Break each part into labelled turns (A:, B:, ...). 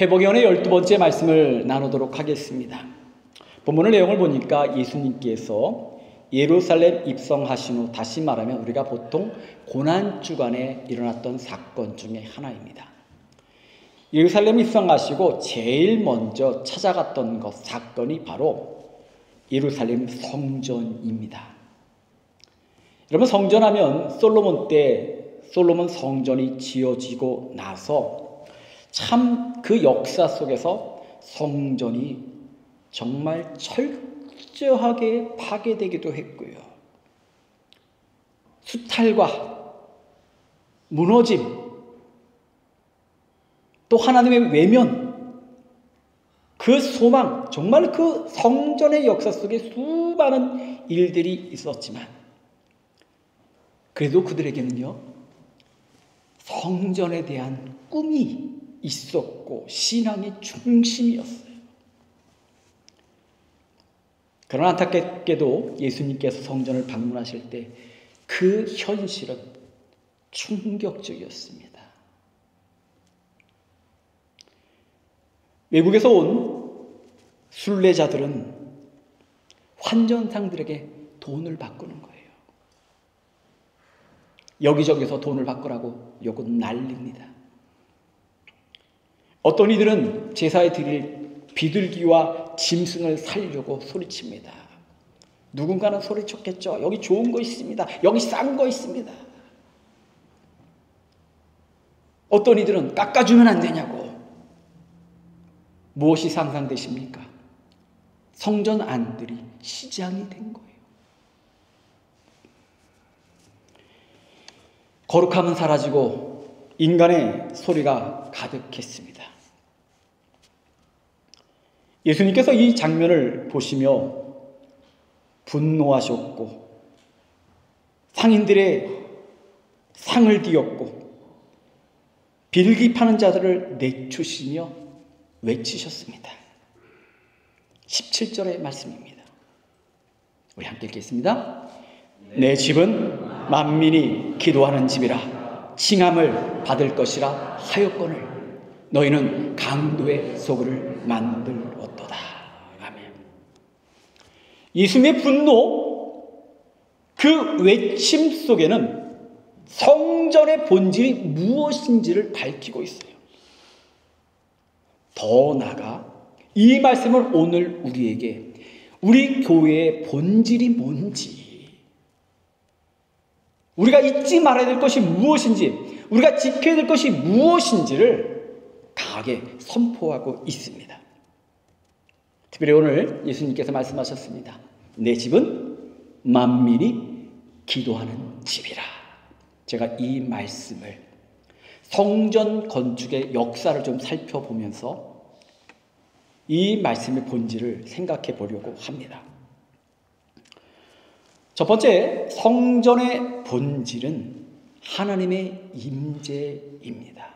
A: 회복연의 12번째 말씀을 나누도록 하겠습니다. 본문의 내용을 보니까 예수님께서 예루살렘 입성하신 후, 다시 말하면 우리가 보통 고난주간에 일어났던 사건 중에 하나입니다. 예루살렘 입성하시고 제일 먼저 찾아갔던 사건이 바로 예루살렘 성전입니다. 여러분, 성전하면 솔로몬 때 솔로몬 성전이 지어지고 나서 참 그 역사 속에서 성전이 정말 철저하게 파괴되기도 했고요. 수탈과 무너짐, 또 하나님의 외면, 그 소망, 정말 그 성전의 역사 속에 수많은 일들이 있었지만 그래도 그들에게는요, 성전에 대한 꿈이 있었고 신앙의 중심이었어요. 그러나 안타깝게도 예수님께서 성전을 방문하실 때 그 현실은 충격적이었습니다. 외국에서 온 순례자들은 환전상들에게 돈을 바꾸는 거예요. 여기저기서 돈을 바꾸라고 요거 난립니다. 어떤 이들은 제사에 드릴 비둘기와 짐승을 살려고 소리칩니다. 누군가는 소리쳤겠죠. 여기 좋은 거 있습니다. 여기 싼 거 있습니다. 어떤 이들은 깎아주면 안 되냐고. 무엇이 상상되십니까? 성전 안들이 시장이 된 거예요. 거룩함은 사라지고 인간의 소리가 가득했습니다. 예수님께서 이 장면을 보시며 분노하셨고 상인들의 상을 뒤엎고 빌기 파는 자들을 내추시며 외치셨습니다. 17절의 말씀입니다. 우리 함께 읽겠습니다. 내 집은 만민이 기도하는 집이라 칭함을 받을 것이라 하였거늘 너희는 강도의 소굴을 만들었도다. 아멘. 예수님의 분노, 그 외침 속에는 성전의 본질이 무엇인지를 밝히고 있어요. 더 나아가 이 말씀을 오늘 우리에게 우리 교회의 본질이 뭔지, 우리가 잊지 말아야 될 것이 무엇인지, 우리가 지켜야 될 것이 무엇인지를 강하게 선포하고 있습니다. 특별히 오늘 예수님께서 말씀하셨습니다. 내 집은 만민이 기도하는 집이라. 제가 이 말씀을 성전 건축의 역사를 좀 살펴보면서 이 말씀의 본질을 생각해 보려고 합니다. 첫 번째, 성전의 본질은 하나님의 임재입니다.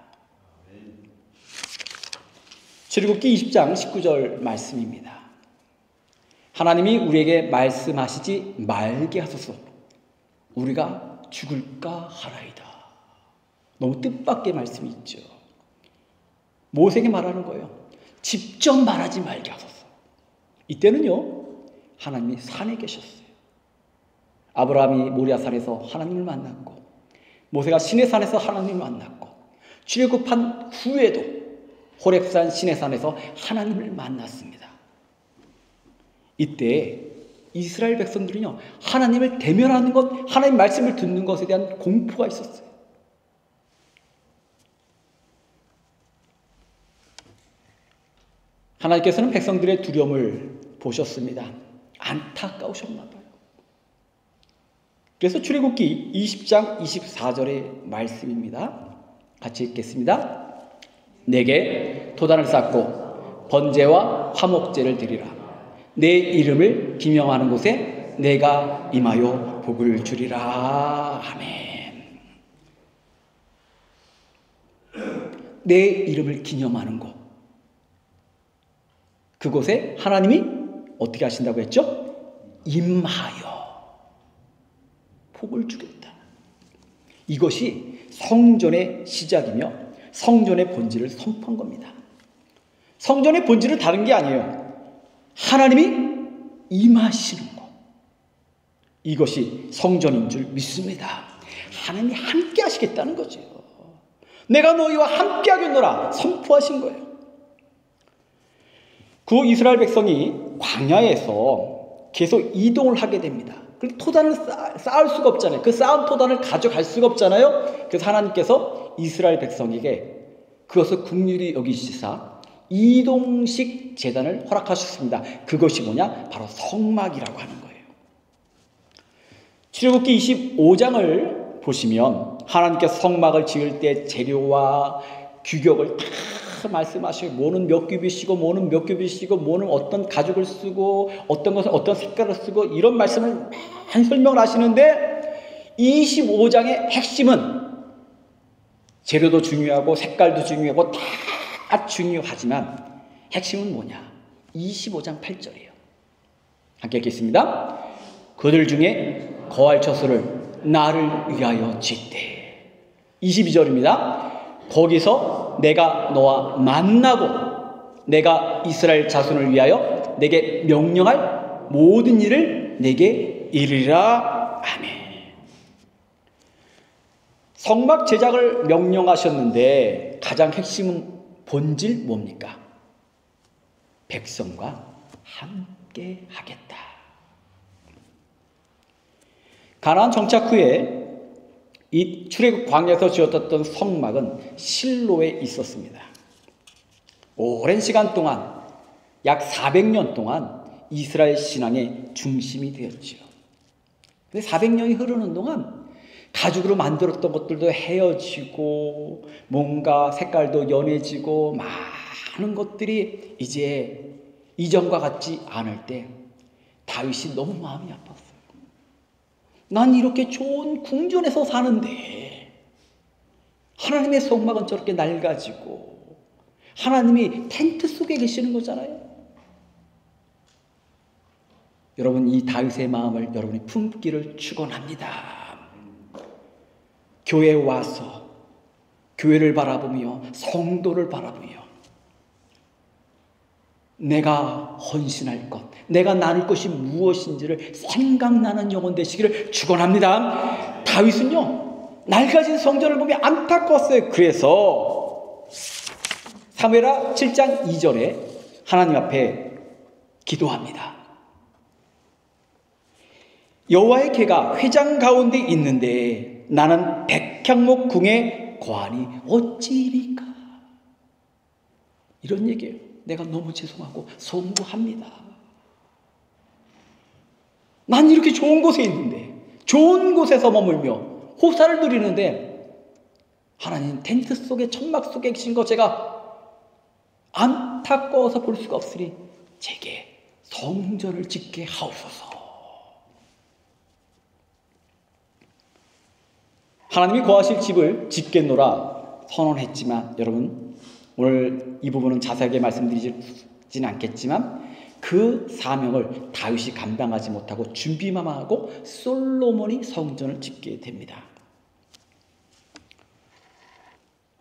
A: 출애굽기 20장 19절 말씀입니다. 하나님이 우리에게 말씀하시지 말게 하소서 우리가 죽을까 하나이다. 너무 뜻밖의 말씀이 있죠. 모세에게 말하는 거예요. 직접 말하지 말게 하소서. 이때는요, 하나님이 산에 계셨어요. 아브라함이 모리아산에서 하나님을 만났고 모세가 시내산에서 하나님을 만났고 출애굽한 후에도 호렙산 시내산에서 하나님을 만났습니다. 이때 이스라엘 백성들은요, 하나님을 대면하는 것, 하나님 말씀을 듣는 것에 대한 공포가 있었어요. 하나님께서는 백성들의 두려움을 보셨습니다. 안타까우셨나 봐요. 그래서 출애굽기 20장 24절의 말씀입니다. 같이 읽겠습니다. 내게 도단을 쌓고 번제와 화목제를 드리라. 내 이름을 기명하는 곳에 내가 임하여 복을 주리라. 아멘. 내 이름을 기념하는 곳, 그곳에 하나님이 어떻게 하신다고 했죠? 임하여 복을 주겠다. 이것이 성전의 시작이며 성전의 본질을 선포한 겁니다. 성전의 본질은 다른 게 아니에요. 하나님이 임하시는 것. 이것이 성전인 줄 믿습니다. 하나님이 함께 하시겠다는 거죠. 내가 너희와 함께 하겠노라 선포하신 거예요. 그 이스라엘 백성이 광야에서 계속 이동을 하게 됩니다. 토단을 쌓을 수가 없잖아요. 그 쌓은 토단을 가져갈 수가 없잖아요. 그래서 하나님께서 이스라엘 백성에게 그것을 긍휼히 여기시사 이동식 제단을 허락하셨습니다. 그것이 뭐냐? 바로 성막이라고 하는 거예요. 출애굽기 25장을 보시면 하나님께서 성막을 지을 때 재료와 규격을 다 말씀하시고, 뭐는 몇 규빗이고 뭐는 몇 규빗이고 뭐는 어떤 가죽을 쓰고 어떤 것은 어떤 색깔을 쓰고, 이런 말씀을 많이 설명을 하시는데 25장의 핵심은 재료도 중요하고 색깔도 중요하고 다 중요하지만 핵심은 뭐냐? 25장 8절이에요. 함께 읽겠습니다. 그들 중에 거할 처소를 나를 위하여 짓되. 22절입니다. 거기서 내가 너와 만나고 내가 이스라엘 자손을 위하여 내게 명령할 모든 일을 내게 이르리라. 아멘. 성막 제작을 명령하셨는데 가장 핵심은 본질 뭡니까? 백성과 함께 하겠다. 가나안 정착 후에 이 출애굽 광야에서 지었던 성막은 실로에 있었습니다. 오랜 시간 동안, 약 400년 동안 이스라엘 신앙의 중심이 되었죠. 근데 400년이 흐르는 동안 가죽으로 만들었던 것들도 헤어지고 뭔가 색깔도 연해지고 많은 것들이 이제 이전과 같지 않을 때 다윗이 너무 마음이 아팠어요. 난 이렇게 좋은 궁전에서 사는데 하나님의 성막은 저렇게 낡아지고 하나님이 텐트 속에 계시는 거잖아요. 여러분, 이 다윗의 마음을 여러분이 품기를 축원합니다. 교회에 와서 교회를 바라보며 성도를 바라보며 내가 헌신할 것, 내가 나눌 것이 무엇인지를 생각나는 영혼 되시기를 축원합니다. 다윗은요, 낡아진 성전을 보며 안타까웠어요. 그래서 사무엘하 7장 2절에 하나님 앞에 기도합니다. 여호와의 궤가 회장 가운데 있는데 나는 백향목 궁에 거하니 어찌리까? 이런 얘기예요. 내가 너무 죄송하고 송구합니다. 난 이렇게 좋은 곳에 있는데, 좋은 곳에서 머물며 호사를 누리는데 하나님 텐트 속에, 천막 속에 계신 거 제가 안타까워서 볼 수가 없으니 제게 성전을 짓게 하옵소서. 하나님이 거하실 집을 짓겠노라 선언했지만, 여러분, 오늘 이 부분은 자세하게 말씀드리지는 않겠지만 그 사명을 다윗이 감당하지 못하고 준비만 하고 솔로몬이 성전을 짓게 됩니다.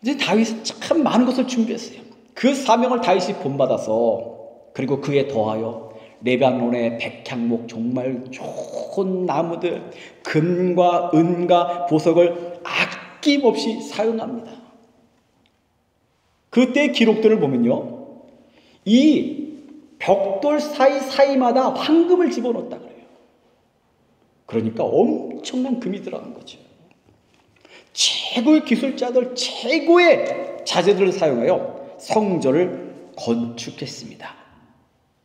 A: 이제 다윗은 참 많은 것을 준비했어요. 그 사명을 다윗이 본받아서, 그리고 그에 더하여 레바논의 백향목, 정말 좋은 나무들, 금과 은과 보석을 아낌없이 사용합니다. 그때의 기록들을 보면요, 이 벽돌 사이사이마다 황금을 집어넣었다 그래요. 그러니까 엄청난 금이 들어간 거죠. 최고의 기술자들, 최고의 자재들을 사용하여 성전을 건축했습니다.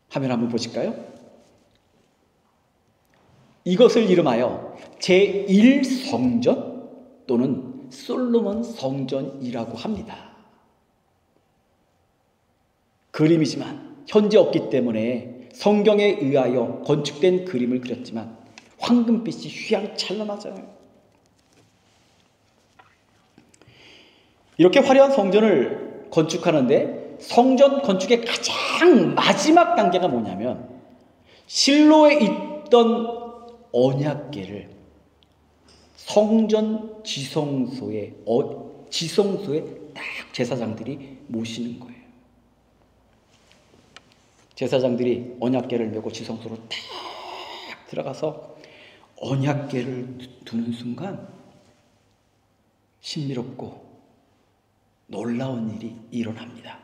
A: 화면 한번 보실까요? 이것을 이름하여 제1성전 또는 솔로몬 성전이라고 합니다. 그림이지만 현재 없기 때문에 성경에 의하여 건축된 그림을 그렸지만 황금빛이 휘황찬란하잖아요. 이렇게 화려한 성전을 건축하는데 성전 건축의 가장 마지막 단계가 뭐냐면, 실로에 있던 언약궤를 성전 지성소에 딱 제사장들이 모시는 거예요. 제사장들이 언약궤를 메고 지성소로 탁 들어가서 언약궤를 두는 순간 신비롭고 놀라운 일이 일어납니다.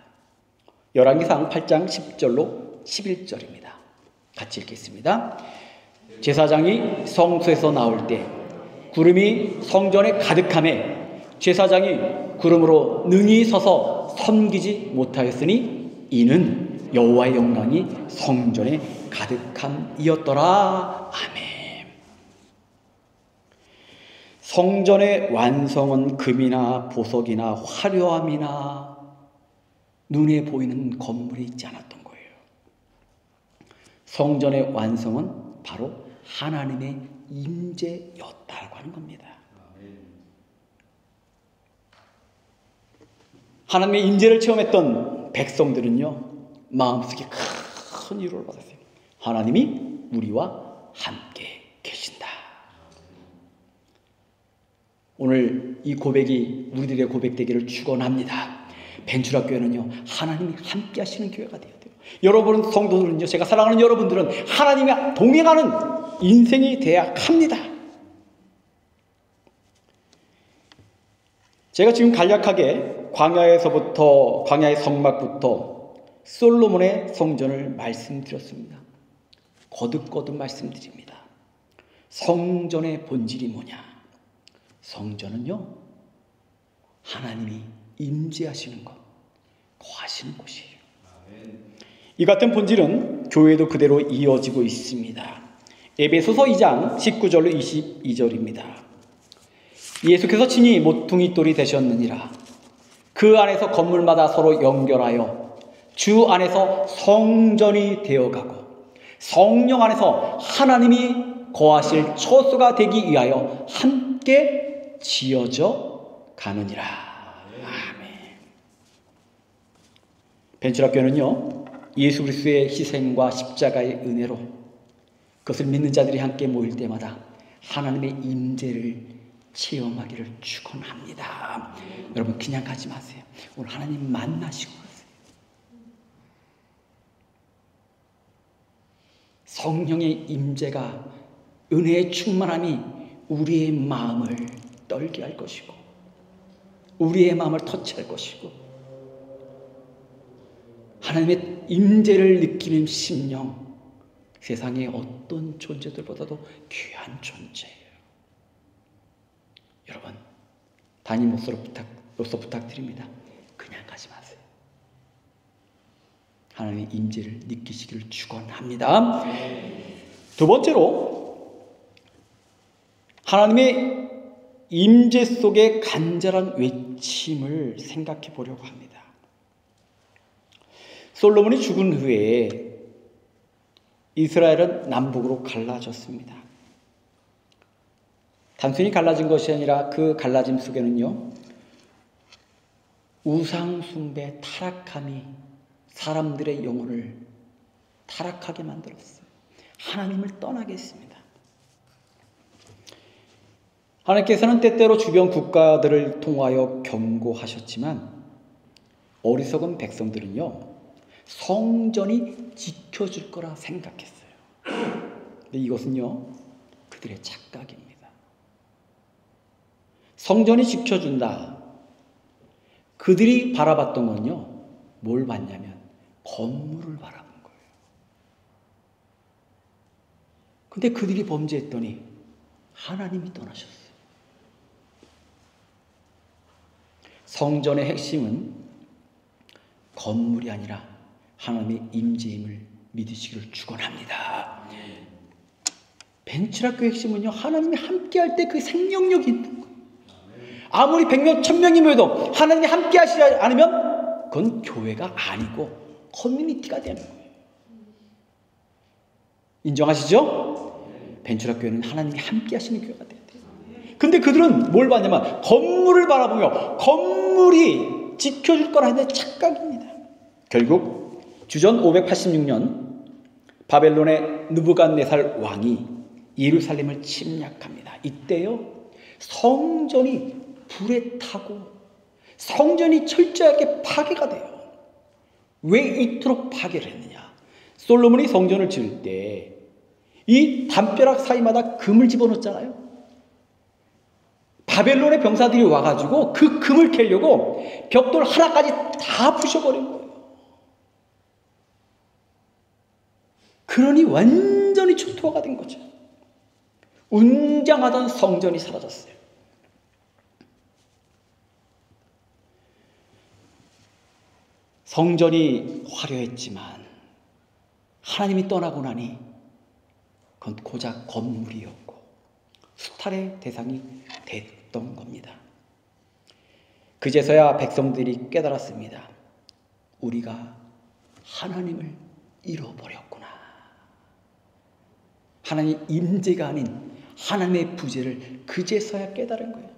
A: 열왕기상 8장 10절로 11절입니다. 같이 읽겠습니다. 제사장이 성소에서 나올 때 구름이 성전에 가득하매 제사장이 구름으로 능히 서서 섬기지 못하였으니 이는 여호와의 영광이 성전에 가득함이었더라. 아멘. 성전의 완성은 금이나 보석이나 화려함이나 눈에 보이는 건물이 있지 않았던 거예요. 성전의 완성은 바로 하나님의 임재였다고 하는 겁니다. 하나님의 임재를 체험했던 백성들은요, 마음속에 큰 위로를 받았어요. 하나님이 우리와 함께 계신다. 오늘 이 고백이 우리들의 고백되기를 축원합니다. 벤츄라교회는요, 하나님이 함께 하시는 교회가 되어야 돼요. 여러분 성도들은요, 제가 사랑하는 여러분들은 하나님이 동행하는 인생이 돼야 합니다. 제가 지금 간략하게 광야의 성막부터 솔로몬의 성전을 말씀드렸습니다. 거듭거듭 말씀드립니다. 성전의 본질이 뭐냐? 성전은요, 하나님이 임재하시는 것, 거하시는 곳이에요. 이 같은 본질은 교회도 그대로 이어지고 있습니다. 에베소서 2장 19절로 22절입니다. 예수께서 친히 모퉁이 돌이 되셨느니라. 그 안에서 건물마다 서로 연결하여 주 안에서 성전이 되어가고 성령 안에서 하나님이 거하실 처소가 되기 위하여 함께 지어져 가느니라. 아멘. 벤츄라교회는요, 예수 그리스도의 희생과 십자가의 은혜로 그것을 믿는 자들이 함께 모일 때마다 하나님의 임재를 체험하기를 축원합니다. 여러분 그냥 가지 마세요. 오늘 하나님 만나시고 가세요. 성령의 임재가, 은혜의 충만함이 우리의 마음을 떨게 할 것이고 우리의 마음을 터치할 것이고 하나님의 임재를 느끼는 심령, 세상의 어떤 존재들보다도 귀한 존재예요. 여러분, 담임으로서 부탁드립니다. 그냥 가지 마세요. 하나님의 임재를 느끼시기를 축원합니다. 두 번째로, 하나님의 임재 속의 간절한 외침을 생각해 보려고 합니다. 솔로몬이 죽은 후에 이스라엘은 남북으로 갈라졌습니다. 단순히 갈라진 것이 아니라 그 갈라짐 속에는요, 우상 숭배, 타락함이 사람들의 영혼을 타락하게 만들었어요. 하나님을 떠나게 했습니다. 하나님께서는 때때로 주변 국가들을 통하여 경고하셨지만 어리석은 백성들은요, 성전이 지켜줄 거라 생각했어요. 근데 이것은요, 그들의 착각입니다. 성전이 지켜준다. 그들이 바라봤던 건요, 뭘 봤냐면 건물을 바라본 거예요. 근데 그들이 범죄했더니 하나님이 떠나셨어요. 성전의 핵심은 건물이 아니라 하나님의 임재임을 믿으시기를 축원합니다. 벤츄라교회 핵심은요, 하나님이 함께할 때 그 생명력이 있는 거예요. 아무리 100명, 1000명이 모여도 하나님이 함께 하시지 않으면 그건 교회가 아니고 커뮤니티가 되는 거예요. 인정하시죠? 벤츄라교회는 하나님이 함께 하시는 교회가 돼야 돼요. 근데 그들은 뭘 봤냐면 건물을 바라보며 건물이 지켜줄 거라 했는데 착각입니다. 결국 주전 586년 바벨론의 느부갓네살 왕이 예루살렘을 침략합니다. 이때요, 성전이 불에 타고 성전이 철저하게 파괴가 돼요. 왜 이토록 파괴를 했느냐? 솔로몬이 성전을 지을 때 이 담벼락 사이마다 금을 집어넣었잖아요. 바벨론의 병사들이 와가지고 그 금을 캐려고 벽돌 하나까지 다 부셔버린 거예요. 그러니 완전히 초토화가 된 거죠. 웅장하던 성전이 사라졌어요. 성전이 화려했지만 하나님이 떠나고 나니 그건 고작 건물이었고 수탈의 대상이 됐던 겁니다. 그제서야 백성들이 깨달았습니다. 우리가 하나님을 잃어버렸구나. 하나님 임재가 아닌 하나님의 부재를 그제서야 깨달은 거예요.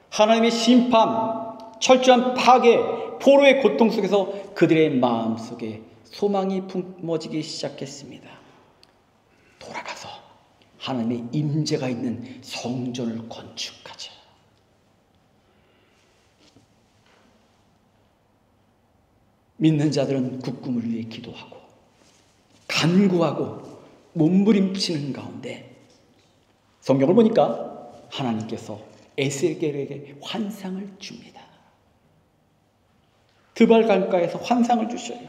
A: 하나님의 심판, 철저한 파괴, 포로의 고통 속에서 그들의 마음속에 소망이 품어지기 시작했습니다. 돌아가서 하나님의 임재가 있는 성전을 건축하자. 믿는 자들은 국금을 위해 기도하고 간구하고 몸부림치는 가운데 성경을 보니까 하나님께서 에스겔에게 환상을 줍니다. 드발 강가에서 환상을 주셔요.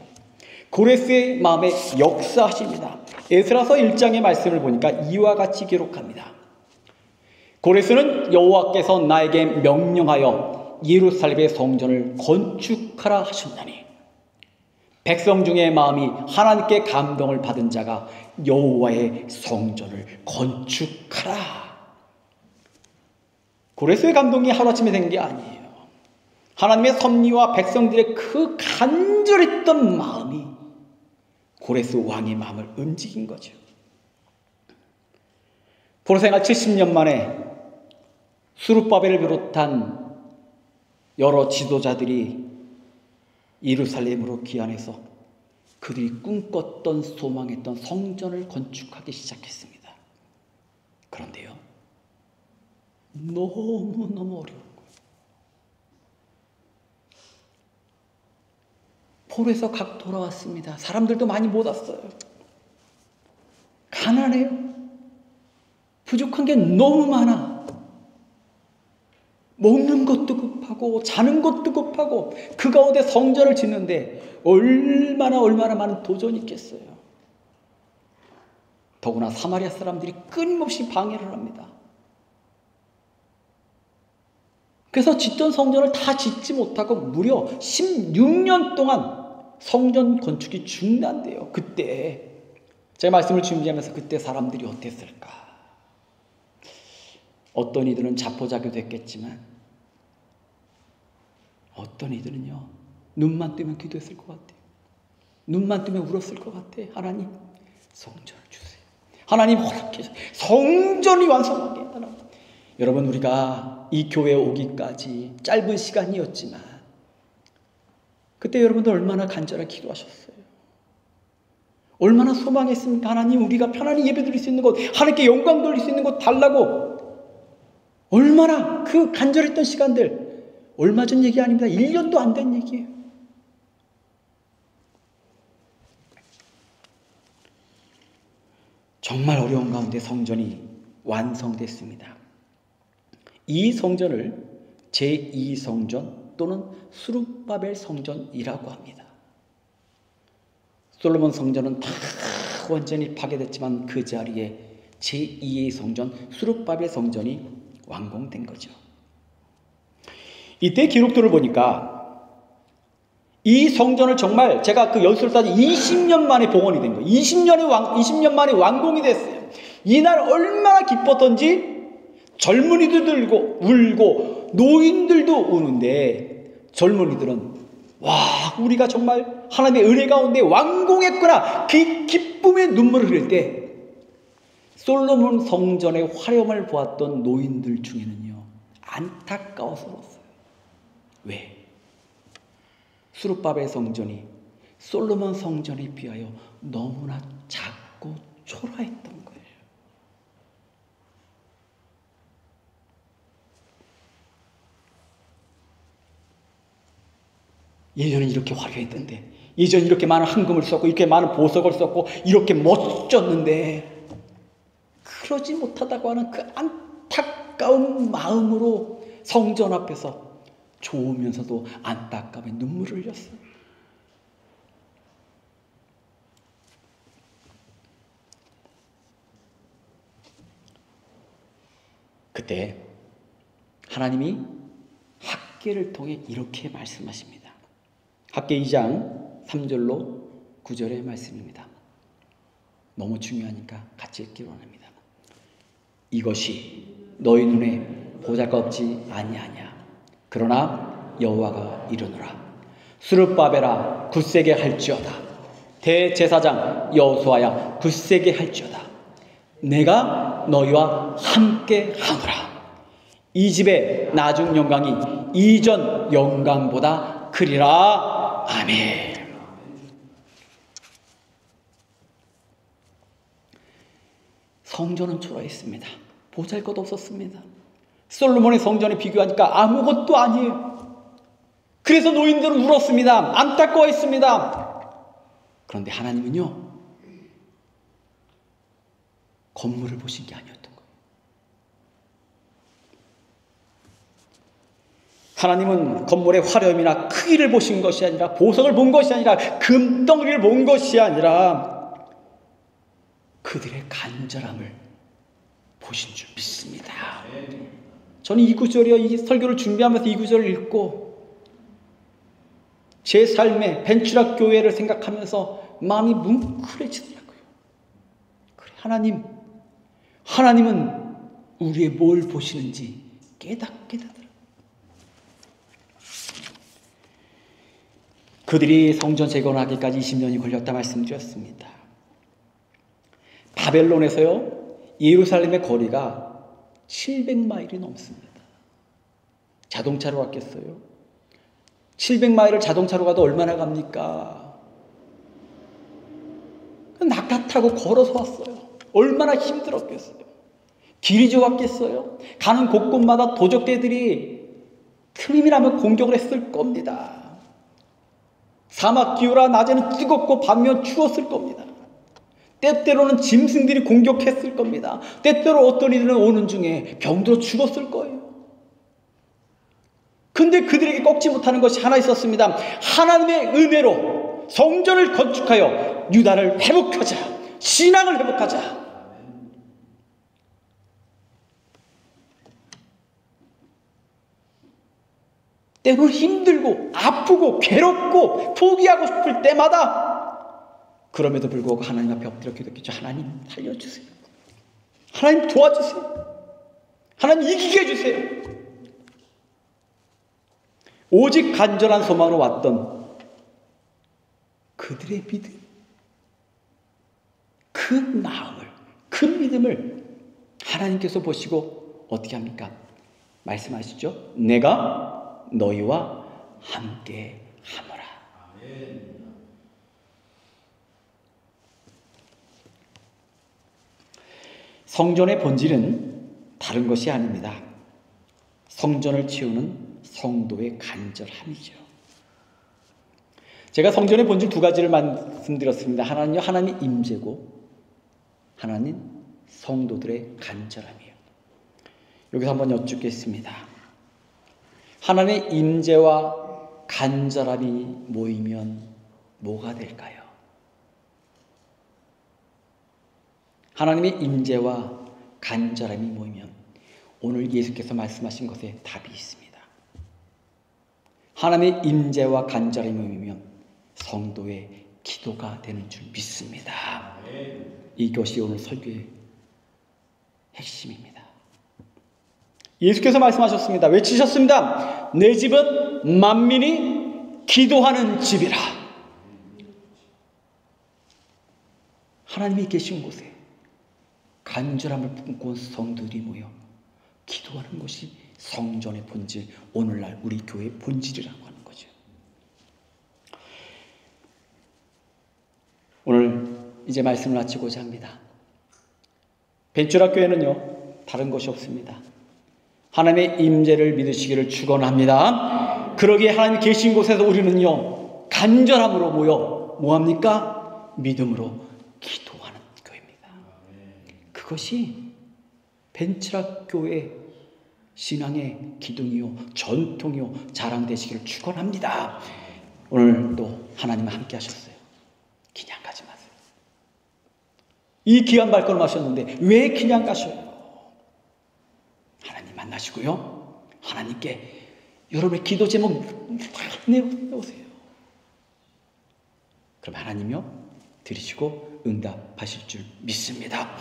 A: 고레스의 마음에 역사하십니다. 에스라서 1장의 말씀을 보니까 이와 같이 기록합니다. 고레스는 여호와께서 나에게 명령하여 예루살렘의 성전을 건축하라 하셨나니 백성 중에 마음이 하나님께 감동을 받은 자가 여호와의 성전을 건축하라. 고레스의 감동이 하루아침에 된 게 아니에요. 하나님의 섭리와 백성들의 그 간절했던 마음이 고레스 왕의 마음을 움직인 거죠. 포로 생활 70년 만에 수룹바벨을 비롯한 여러 지도자들이 예루살렘으로 귀환해서 그들이 꿈꿨던 소망했던 성전을 건축하기 시작했습니다. 그런데요, 너무너무 어려운 거예요. 포로에서 각 돌아왔습니다. 사람들도 많이 못 왔어요. 가난해요. 부족한 게 너무 많아. 먹는 것도 급하고 자는 것도 급하고 그 가운데 성전을 짓는데 얼마나 많은 도전이 있겠어요. 더구나 사마리아 사람들이 끊임없이 방해를 합니다. 그래서 짓던 성전을 다 짓지 못하고 무려 16년 동안 성전 건축이 중단돼요. 그때 제가 말씀을 준비하면서 그때 사람들이 어땠을까? 어떤 이들은 자포자기도 했겠지만 어떤 이들은요, 눈만 뜨면 기도했을 것 같아요. 눈만 뜨면 울었을 것 같아요. 하나님, 성전을 주세요. 하나님 허락해 주세요. 성전이 완성하게 해달라. 여러분, 우리가 이 교회에 오기까지 짧은 시간이었지만 그때 여러분들 얼마나 간절하게 기도하셨어요. 얼마나 소망했습니까? 하나님, 우리가 편안히 예배드릴 수 있는 곳, 하나님께 영광 돌릴 수 있는 곳 달라고 얼마나 그 간절했던 시간들, 얼마 전 얘기 아닙니다. 1년도 안 된 얘기예요. 정말 어려운 가운데 성전이 완성됐습니다. 이 성전을 제2성전 또는 수룹바벨 성전이라고 합니다. 솔로몬 성전은 다 완전히 파괴됐지만 그 자리에 제2의 성전 수룹바벨 성전이 완공된 거죠. 이때 기록들을 보니까 이 성전을 정말 제가 그 연수를 따지 20년 만에 봉헌이 된 거예요. 20년 만에 완공이 됐어요. 이날 얼마나 기뻤던지 젊은이도 들고 울고 노인들도 우는데 젊은이들은 와, 우리가 정말 하나님의 은혜 가운데 완공했구나, 그 기쁨의 눈물을 흘릴 때 솔로몬 성전의 화려함을 보았던 노인들 중에는요, 안타까워서 울었어요. 왜? 수룹바벨 성전이 솔로몬 성전에 비하여 너무나 작고 초라했던 거예요. 예전엔 이렇게 화려했던데 예전 이렇게 많은 황금을 썼고 이렇게 많은 보석을 썼고 이렇게 멋졌는데 그러지 못하다고 하는 그 안타까운 마음으로 성전 앞에서 좋으면서도 안타까움에 눈물을 흘렸어요. 그때 하나님이 학개를 통해 이렇게 말씀하십니다. 학개 2장 3절로 9절의 말씀입니다. 너무 중요하니까 같이 읽기 원합니다. 이것이 너희 눈에 보잘것없지 아니하냐. 그러나 여호와가 이르노라. 스룹바벨아 굳세게 할지어다. 대제사장 여호수아야 굳세게 할지어다. 내가 너희와 함께 하노라. 이 집의 나중 영광이 이전 영광보다 크리라. 아멘. 성전은 초라했습니다. 보잘것 없었습니다. 솔로몬의 성전에 비교하니까 아무것도 아니에요. 그래서 노인들은 울었습니다. 안타까워했습니다. 그런데 하나님은요, 건물을 보신 게 아니었던 거예요. 하나님은 건물의 화려함이나 크기를 보신 것이 아니라, 보석을 본 것이 아니라, 금덩어리를 본 것이 아니라 그들의 간절함을 보신 줄 믿습니다. 저는 이 구절이요, 이 설교를 준비하면서 이 구절을 읽고 제 삶의 벤추락 교회를 생각하면서 마음이 뭉클해지더라고요. 그래, 하나님은 우리의 뭘 보시는지 깨닫게 되더라고요. 그들이 성전 재건하기까지 20년이 걸렸다 말씀드렸습니다. 바벨론에서요, 예루살렘의 거리가 700마일이 넘습니다. 자동차로 갔겠어요? 700마일을 자동차로 가도 얼마나 갑니까? 낙타 타고 걸어서 왔어요. 얼마나 힘들었겠어요? 길이 좋았겠어요? 가는 곳곳마다 도적대들이 틈이라면 공격을 했을 겁니다. 사막 기후라 낮에는 뜨겁고 밤이면 추웠을 겁니다. 때때로는 짐승들이 공격했을 겁니다. 때때로 어떤 이들은 오는 중에 병들어 죽었을 거예요. 근데 그들에게 꺾지 못하는 것이 하나 있었습니다. 하나님의 은혜로 성전을 건축하여 유다를 회복하자. 신앙을 회복하자. 때로는 힘들고 아프고 괴롭고 포기하고 싶을 때마다 그럼에도 불구하고 하나님 앞에 엎드려 기도했겠죠. 하나님 살려주세요. 하나님 도와주세요. 하나님 이기게 해주세요. 오직 간절한 소망으로 왔던 그들의 믿음, 그 마음을, 그 믿음을 하나님께서 보시고 어떻게 합니까? 말씀하시죠. 내가 너희와 함께 하노라. 아멘. 성전의 본질은 다른 것이 아닙니다. 성전을 채우는 성도의 간절함이죠. 제가 성전의 본질 두 가지를 말씀드렸습니다. 하나는요, 하나님의 임재고, 하나는 성도들의 간절함이에요. 여기서 한번 여쭙겠습니다. 하나님의 임재와 간절함이 모이면 뭐가 될까요? 하나님의 임재와 간절함이 모이면 오늘 예수께서 말씀하신 것에 답이 있습니다. 하나님의 임재와 간절함이 모이면 성도의 기도가 되는 줄 믿습니다. 이것이 오늘 설교의 핵심입니다. 예수께서 말씀하셨습니다. 외치셨습니다. 내 집은 만민이 기도하는 집이라. 하나님이 계신 곳에 간절함을 품고 온 성도들이 모여 기도하는 것이 성전의 본질, 오늘날 우리 교회의 본질이라고 하는 거죠. 오늘 이제 말씀을 마치고자 합니다. 벤추락 교회는요, 다른 것이 없습니다. 하나님의 임재를 믿으시기를 축원합니다. 그러기에 하나님 계신 곳에서 우리는요, 간절함으로 모여 뭐합니까? 믿음으로 기도하는 교회입니다. 그것이 벤츠락 교회 신앙의 기둥이요 전통이요 자랑 되시기를 축원합니다. 오늘도 하나님과 함께 하셨어요. 그냥 가지 마세요. 이 귀한 발걸음 하셨는데 왜 그냥 가셔요? 하나님 만나시고요. 하나님께 여러분의 기도 제목 내오세요. 그럼 하나님이요 들으시고 응답하실 줄 믿습니다.